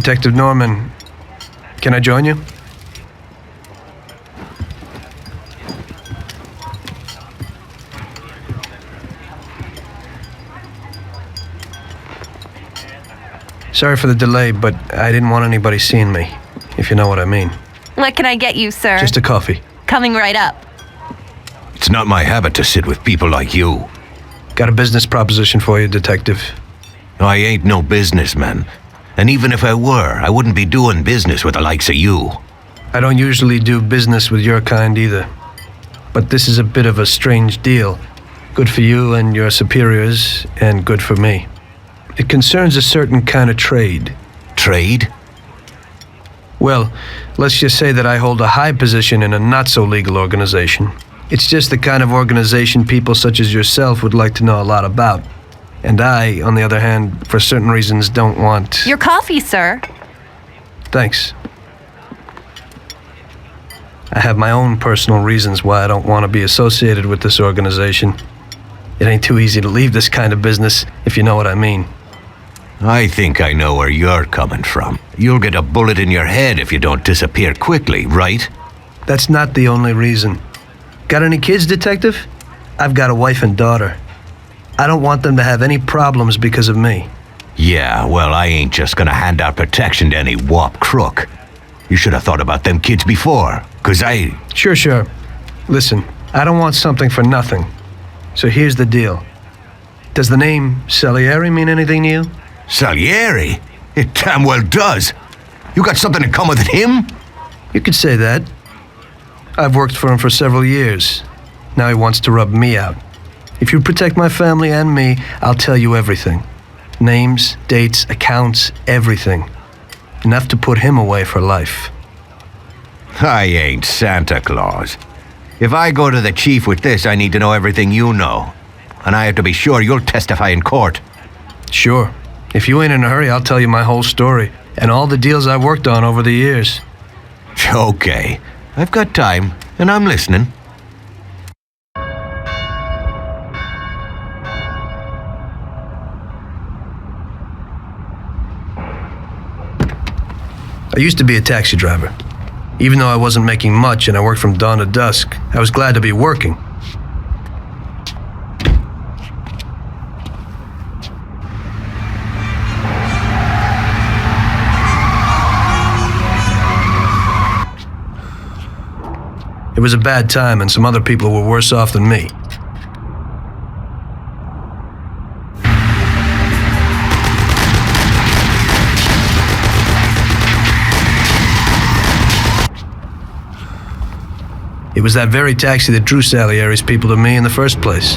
Detective Norman. Can I join you? Sorry for the delay, but I didn't want anybody seeing me, if you know what I mean. What can I get you, sir? Just a coffee. Coming right up. It's not my habit to sit with people like you. Got a business proposition for you, Detective. I ain't no businessman. And even if I were, I wouldn't be doing business with the likes of you. I don't usually do business with your kind either. But this is a bit of a strange deal. Good for you and your superiors, and good for me. It concerns a certain kind of trade. Trade? Well, let's just say that I hold a high position in a not-so-legal organization. It's just the kind of organization people such as yourself would like to know a lot about. And I, on the other hand, for certain reasons, don't want... Your coffee, sir. Thanks. I have my own personal reasons why I don't want to be associated with this organization. It ain't too easy to leave this kind of business, if you know what I mean. I think I know where you're coming from. You'll get a bullet in your head if you don't disappear quickly, right? That's not the only reason. Got any kids, Detective? I've got a wife and daughter. I don't want them to have any problems because of me. Yeah, well, I ain't just gonna hand out protection to any wop crook. You should have thought about them kids before, 'cause I... Sure. Listen, I don't want something for nothing. So here's the deal. Does the name Salieri mean anything to you? Salieri? It damn well does. You got something in common with him? You could say that. I've worked for him for several years. Now he wants to rub me out. If you protect my family and me, I'll tell you everything. Names, dates, accounts, everything. Enough to put him away for life. I ain't Santa Claus. If I go to the chief with this, I need to know everything you know. And I have to be sure you'll testify in court. Sure. If you ain't in a hurry, I'll tell you my whole story and all the deals I've worked on over the years. Okay. I've got time, and I'm listening. I used to be a taxi driver. Even though I wasn't making much and I worked from dawn to dusk, I was glad to be working. It was a bad time and some other people were worse off than me. It was that very taxi that drew Salieri's people to me in the first place.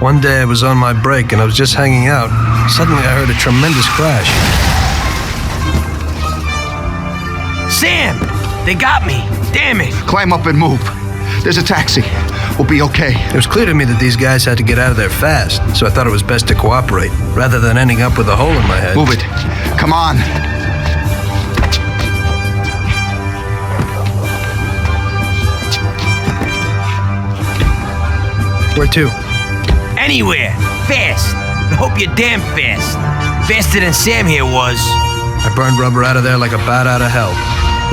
One day I was on my break and I was just hanging out. Suddenly I heard a tremendous crash. Sam! They got me! Damn it! Climb up and move. There's a taxi. We'll be okay. It was clear to me that these guys had to get out of there fast, so I thought it was best to cooperate, rather than ending up with a hole in my head. Move it. Come on. Where to? Anywhere! Fast! I hope you're damn fast. Faster than Sam here was. I burned rubber out of there like a bat out of hell.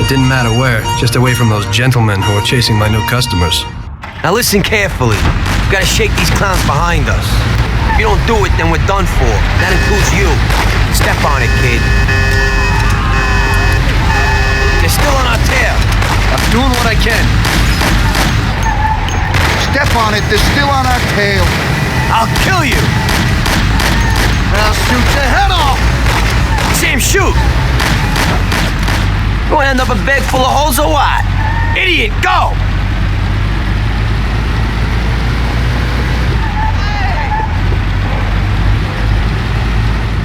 It didn't matter where, just away from those gentlemen who were chasing my new customers. Now listen carefully. We've got to shake these clowns behind us. If you don't do it, then we're done for. That includes you. Step on it, kid. They're still on our tail. I'm doing what I can. Step on it. They're still on our tail. I'll kill you! And I'll shoot your head off. Sam, shoot! You wanna end up a bag full of holes or what? Idiot, go!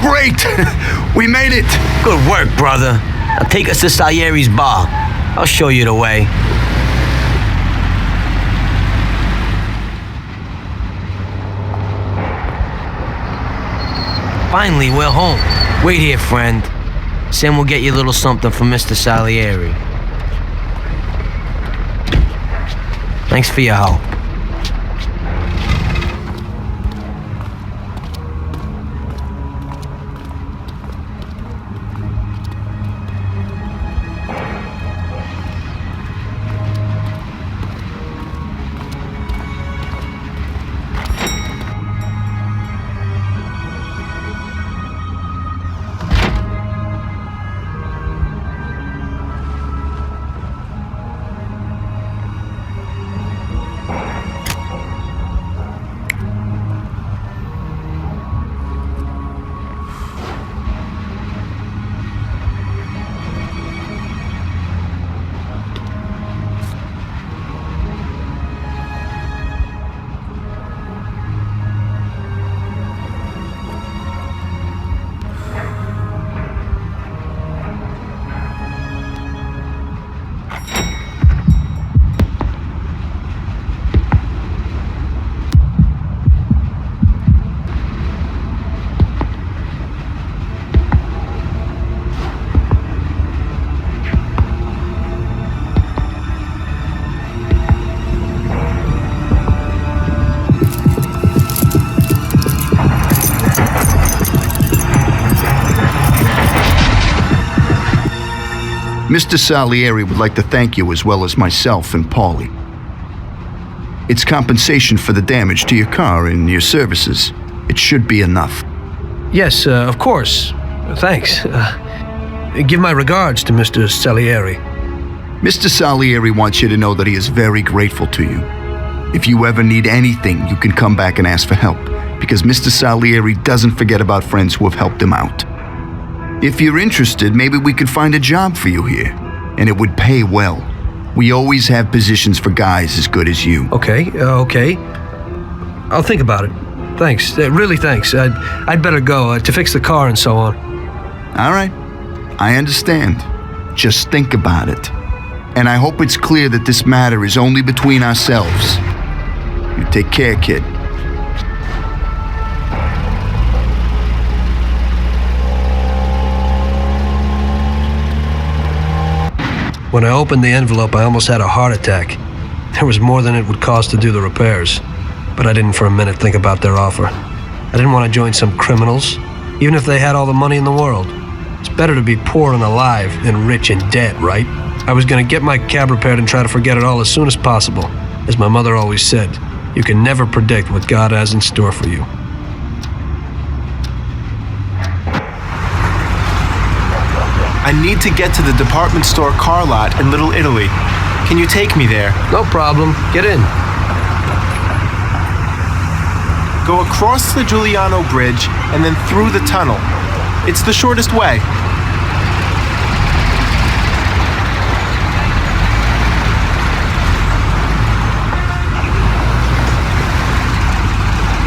Great! We made it! Good work, brother. Now take us to Salieri's bar. I'll show you the way. Finally, we're home. Wait here, friend. Sam will get you a little something from Mr. Salieri. Thanks for your help. Mr. Salieri would like to thank you as well as myself and Paulie. It's compensation for the damage to your car and your services. It should be enough. Yes, of course. Thanks. Give my regards to Mr. Salieri. Mr. Salieri wants you to know that he is very grateful to you. If you ever need anything, you can come back and ask for help, because Mr. Salieri doesn't forget about friends who have helped him out. If you're interested, maybe we could find a job for you here, and it would pay well. We always have positions for guys as good as you. Okay. I'll think about it. Thanks. Really thanks. I'd better go to fix the car and so on. All right. I understand. Just think about it. And I hope it's clear that this matter is only between ourselves. You take care, kid. When I opened the envelope, I almost had a heart attack. There was more than it would cost to do the repairs. But I didn't for a minute think about their offer. I didn't want to join some criminals, even if they had all the money in the world. It's better to be poor and alive than rich and dead, right? I was going to get my cab repaired and try to forget it all as soon as possible. As my mother always said, you can never predict what God has in store for you. I need to get to the department store car lot in Little Italy. Can you take me there? No problem. Get in. Go across the Giuliano Bridge and then through the tunnel. It's the shortest way.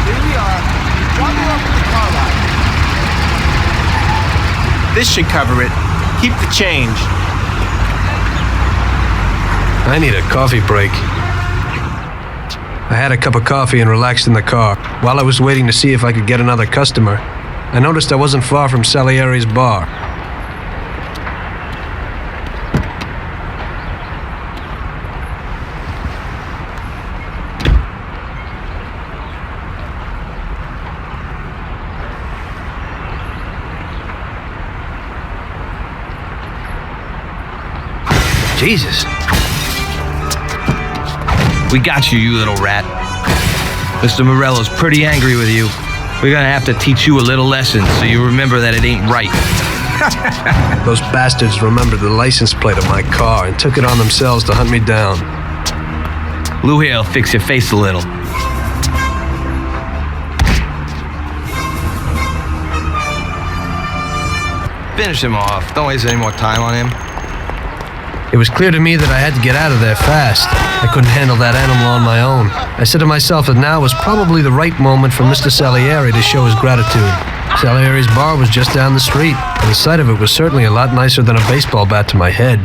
Here we are. Wander up to the car lot. This should cover it. Keep the change. I need a coffee break. I had a cup of coffee and relaxed in the car. While I was waiting to see if I could get another customer, I noticed I wasn't far from Salieri's bar. Jesus. We got you, you little rat. Mr. Morello's pretty angry with you. We're gonna have to teach you a little lesson so you remember that it ain't right. Those bastards remembered the license plate of my car and took it on themselves to hunt me down. Lou here'll fix your face a little. Finish him off. Don't waste any more time on him. It was clear to me that I had to get out of there fast. I couldn't handle that animal on my own. I said to myself that now was probably the right moment for Mr. Salieri to show his gratitude. Salieri's bar was just down the street, and the sight of it was certainly a lot nicer than a baseball bat to my head.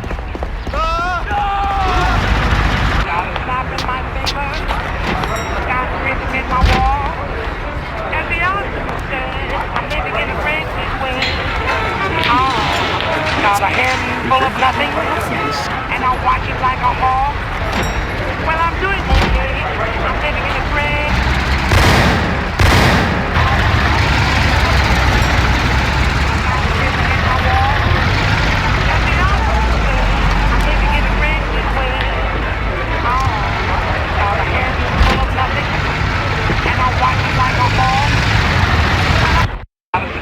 full of nothing, and I watch it like a hog. Well, I'm doing okay. I'm living in a dream. I'm living in a dream this way. Oh, the hair is full of nothing, and I watch it like a hog.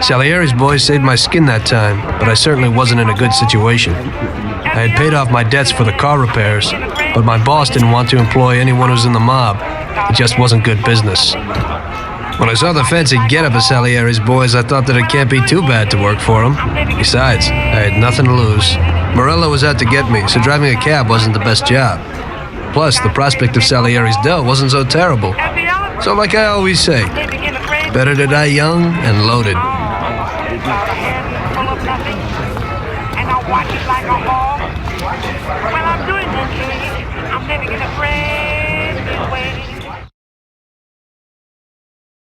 Salieri's boys saved my skin that time, but I certainly wasn't in a good situation. I had paid off my debts for the car repairs, but my boss didn't want to employ anyone who's in the mob. It just wasn't good business. When I saw the fancy getup of Salieri's boys, I thought that it can't be too bad to work for them. Besides, I had nothing to lose. Morello was out to get me, so driving a cab wasn't the best job. Plus, the prospect of Salieri's dough wasn't so terrible. So like I always say, better to die young and loaded. The hair is full of nothing, and I watch it like a hog. Well, I'm doing okay. I'm living in a